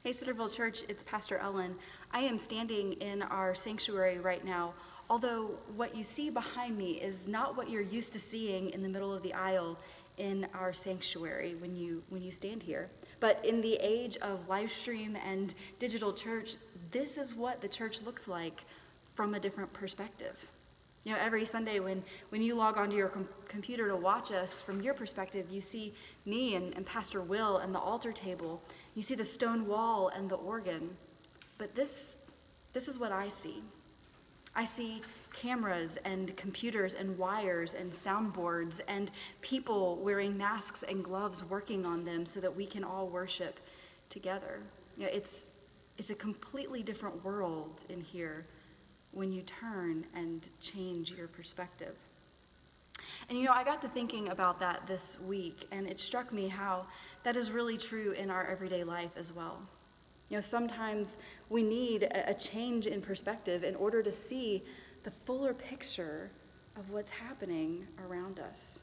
Hey, Centerville Church, it's Pastor Ellen. I am standing in our sanctuary right now, although what you see behind me is not what you're used to seeing in the middle of the aisle in our sanctuary when you stand here. But in the age of live stream and digital church, this is what the church looks like from a different perspective. You know, every Sunday when you log onto your computer to watch us, from your perspective, you see me and Pastor Will and the altar table. You see the stone wall and the organ. But this is what I see. I see cameras and computers and wires and soundboards and people wearing masks and gloves working on them so that we can all worship together. You know, it's a completely different world in here when you turn and change your perspective. And you know, I got to thinking about that this week, and it struck me how that is really true in our everyday life as well. You know, sometimes we need a change in perspective in order to see the fuller picture of what's happening around us.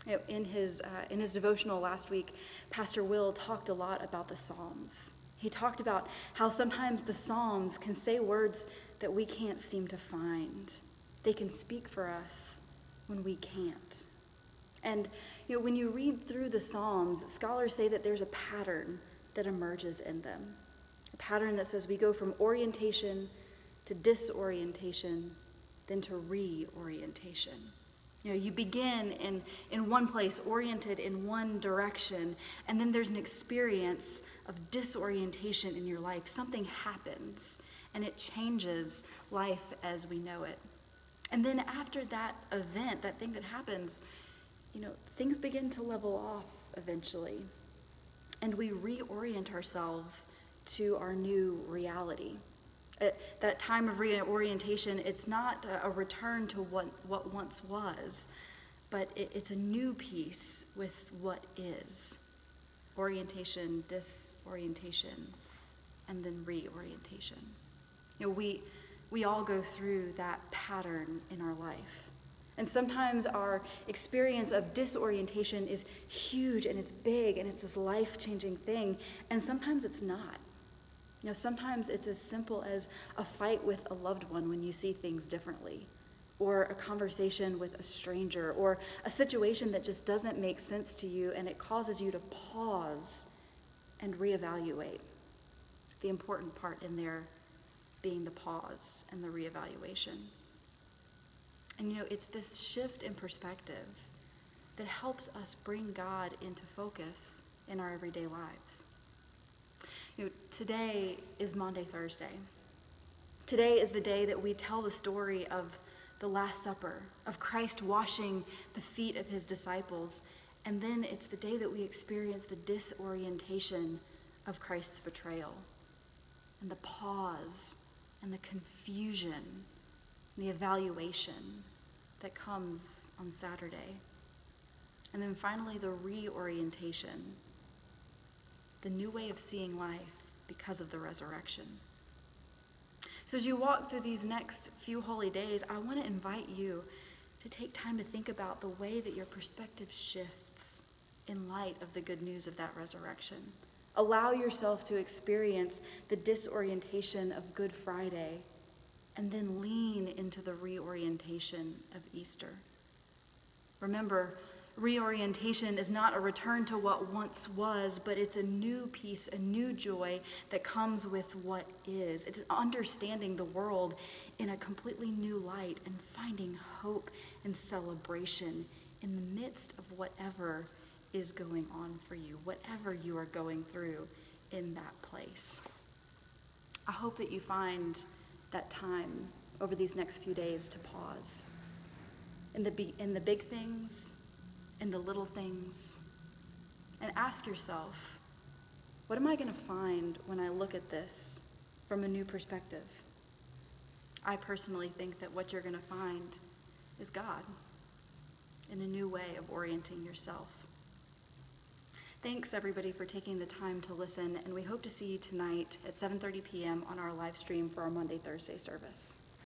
You know, in his devotional last week, Pastor Will talked a lot about the Psalms. He talked about how sometimes the Psalms can say words that we can't seem to find. They can speak for us when we can't. And you know, when you read through the Psalms, scholars say that there's a pattern that emerges in them. A pattern that says we go from orientation to disorientation, then to reorientation. You know, you begin in one place, oriented in one direction, and then there's an experience of disorientation in your life. Something happens, and it changes life as we know it. And then after that event, that thing that happens, you know, things begin to level off eventually. And we reorient ourselves to our new reality. At that time of reorientation, it's not a return to what once was, but it's a new piece with what is. Orientation, disorientation, and then reorientation. You know, we all go through that pattern in our life. And sometimes our experience of disorientation is huge and it's big and it's this life-changing thing, and sometimes it's not. You know, sometimes it's as simple as a fight with a loved one when you see things differently, or a conversation with a stranger, or a situation that just doesn't make sense to you and it causes you to pause and reevaluate. The important part in there being the pause and the reevaluation. And you know, it's this shift in perspective that helps us bring God into focus in our everyday lives. You know, today is Maundy Thursday. Today is the day that we tell the story of the Last Supper, of Christ washing the feet of his disciples, and then it's the day that we experience the disorientation of Christ's betrayal, and the pause, and the confusion, and the evaluation that comes on Saturday. And then finally, the reorientation, the new way of seeing life because of the resurrection. So as you walk through these next few holy days, I want to invite you to take time to think about the way that your perspective shifts in light of the good news of that resurrection. Allow yourself to experience the disorientation of Good Friday, and then lean into the reorientation of Easter. Remember, reorientation is not a return to what once was, but it's a new peace, a new joy that comes with what is. It's understanding the world in a completely new light and finding hope and celebration in the midst of whatever is going on for you, whatever you are going through in that place. I hope that you find that time over these next few days to pause in the big things, in the little things, and ask yourself, what am I going to find when I look at this from a new perspective? I personally think that what you're going to find is God in a new way of orienting yourself. Thanks, everybody, for taking the time to listen, and we hope to see you tonight at 7:30 p.m. on our live stream for our Maundy Thursday service.